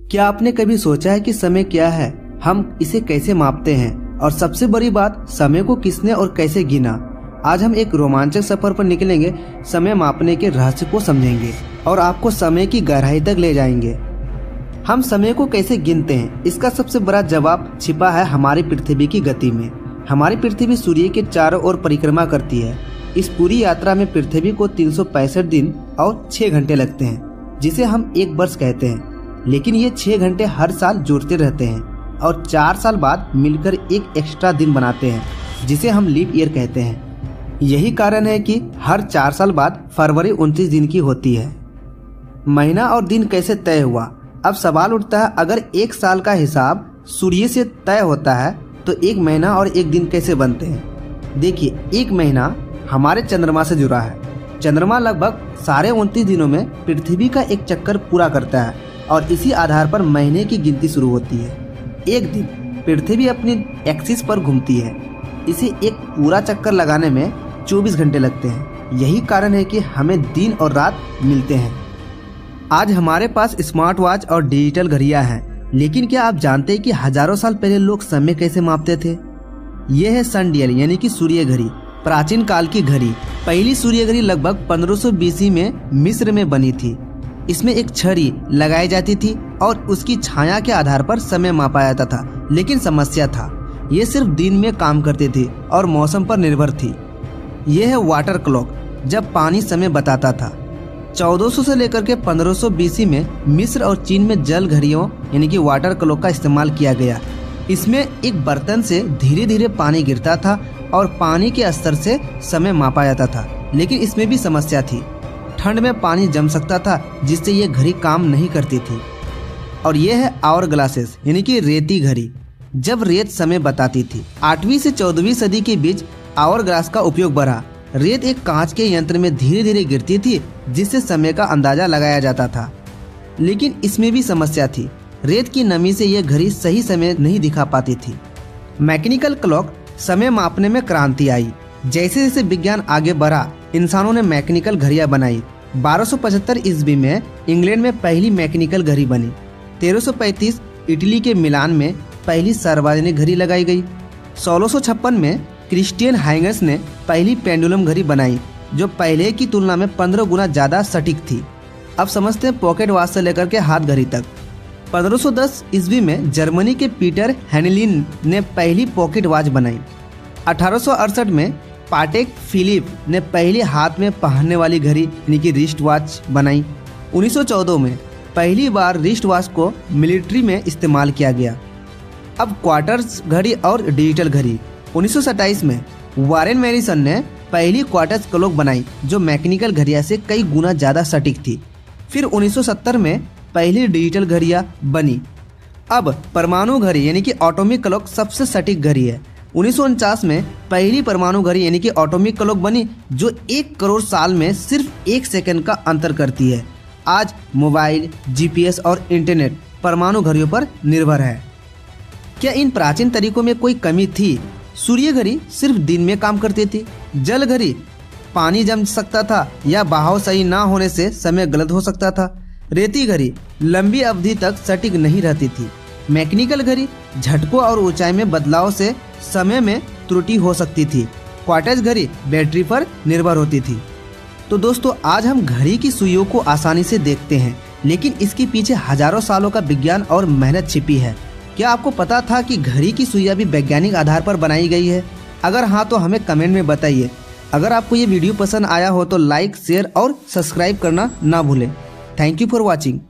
क्या आपने कभी सोचा है कि समय क्या है, हम इसे कैसे मापते हैं, और सबसे बड़ी बात, समय को किसने और कैसे गिना। आज हम एक रोमांचक सफर पर निकलेंगे, समय मापने के रहस्य को समझेंगे और आपको समय की गहराई तक ले जाएंगे। हम समय को कैसे गिनते हैं, इसका सबसे बड़ा जवाब छिपा है हमारी पृथ्वी की गति में। हमारी पृथ्वी सूर्य के चारों ओर परिक्रमा करती है। इस पूरी यात्रा में पृथ्वी को 365 दिन और 6 घंटे लगते हैं, जिसे हम एक वर्ष कहते हैं। लेकिन ये 6 घंटे हर साल जुड़ते रहते हैं और 4 साल बाद मिलकर एक एक्स्ट्रा दिन बनाते हैं, जिसे हम लीप ईयर कहते हैं। यही कारण है कि हर 4 साल बाद फरवरी 29 दिन की होती है। महीना और दिन कैसे तय हुआ? अब सवाल उठता है, अगर एक साल का हिसाब सूर्य से तय होता है तो एक महीना और एक दिन कैसे बनते हैं? देखिए, एक महीना हमारे चंद्रमा से जुड़ा है। चंद्रमा लगभग साढ़े 29 दिनों में पृथ्वी का एक चक्कर पूरा करता है और इसी आधार पर महीने की गिनती शुरू होती है। एक दिन पृथ्वी अपनी एक्सिस पर घूमती है। इसे एक पूरा चक्कर लगाने में 24 घंटे लगते हैं। यही कारण है कि हमें दिन और रात मिलते हैं। आज हमारे पास स्मार्ट वॉच और डिजिटल घड़ियां हैं, लेकिन क्या आप जानते हैं कि हजारों साल पहले लोग समय कैसे मापते थे? यह है सनडियल यानी कि सूर्य घड़ी, प्राचीन काल की घड़ी। पहली सूर्य घड़ी लगभग 1500 BC में मिस्र में बनी थी। इसमें एक छड़ी लगाई जाती थी और उसकी छाया के आधार पर समय मापा जाता था। लेकिन समस्या था, ये सिर्फ दिन में काम करती थी और मौसम पर निर्भर थी। यह है वाटर क्लॉक, जब पानी समय बताता था। 1400 से लेकर के 1500 BC में मिस्र और चीन में जल घड़ियों यानी कि वाटर क्लॉक का इस्तेमाल किया गया। इसमें एक बर्तन से धीरे धीरे पानी गिरता था और पानी के स्तर से समय मापा जाता था। लेकिन इसमें भी समस्या थी, ठंड में पानी जम सकता था, जिससे ये घड़ी काम नहीं करती थी। और यह है आवर ग्लासेस यानी कि रेती घड़ी, जब रेत समय बताती थी। 8वीं से 14वीं सदी के बीच आवर ग्लास का उपयोग बढ़ा। रेत एक कांच के यंत्र में धीरे धीरे गिरती थी, जिससे समय का अंदाजा लगाया जाता था। लेकिन इसमें भी समस्या थी, रेत की नमी से यह घड़ी सही समय नहीं दिखा पाती थी। मैकेनिकल क्लॉक समय मापने में क्रांति आई। जैसे जैसे विज्ञान आगे बढ़ा, इंसानों ने मैकेनिकल घड़ियां बनाई। 1275 ईस्वी में इंग्लैंड में पहली मैकेनिकल घड़ी बनी। 1335 इटली के मिलान में पहली सार्वजनिक घड़ी लगाई गई। 1656 में क्रिस्टियन हाइगन्स ने पहली पेंडुलम घड़ी बनाई, जो पहले की तुलना में 15 गुना ज़्यादा सटीक थी। अब समझते हैं पॉकेट वॉच से लेकर के हाथ घड़ी तक। 1510 ईस्वी में जर्मनी के पीटर हेनलिन ने पहली पॉकेट वॉच बनाई। 1868 में पाटेक फिलिप ने पहली हाथ में पहनने वाली घड़ी यानी कि रिस्ट वॉच बनाई। 1914 में पहली बार रिस्ट वॉच को मिलिट्री में इस्तेमाल किया गया। अब क्वार्टर्स घड़ी और डिजिटल घड़ी। 1927 में वारेन मैरिसन ने पहली क्वार्टर्स क्लॉक बनाई, जो मैकेनिकल घड़ियां से कई गुना ज़्यादा सटीक थी। फिर 1970 में पहली डिजिटल घड़ियां बनी। अब परमाणु घड़ी यानी कि एटॉमिक क्लॉक सबसे सटीक घड़ी है। 1949 में पहली परमाणु घड़ी यानी कि एटॉमिक क्लॉक बनी, जो 1 करोड़ साल में सिर्फ 1 सेकंड का अंतर करती है। आज मोबाइल, GPS और इंटरनेट परमाणु घड़ियों पर निर्भर है। क्या इन प्राचीन तरीकों में कोई कमी थी? सूर्य घड़ी सिर्फ दिन में काम करती थी। जल घड़ी पानी जम सकता था या बहाव सही ना होने से समय गलत हो सकता था। रेती घड़ी लंबी अवधि तक सटीक नहीं रहती थी। मैकेनिकल घड़ी झटकों और ऊंचाई में बदलाव से समय में त्रुटि हो सकती थी। क्वार्टर्स घड़ी बैटरी पर निर्भर होती थी। तो दोस्तों, आज हम घड़ी की सुइयों को आसानी से देखते हैं, लेकिन इसके पीछे हजारों सालों का विज्ञान और मेहनत छिपी है। क्या आपको पता था कि घड़ी की सुइयां भी वैज्ञानिक आधार पर बनाई गई है? अगर हाँ, तो हमें कमेंट में बताइए। अगर आपको ये वीडियो पसंद आया हो तो लाइक, शेयर और सब्सक्राइब करना ना भूलें। Thank you for watching.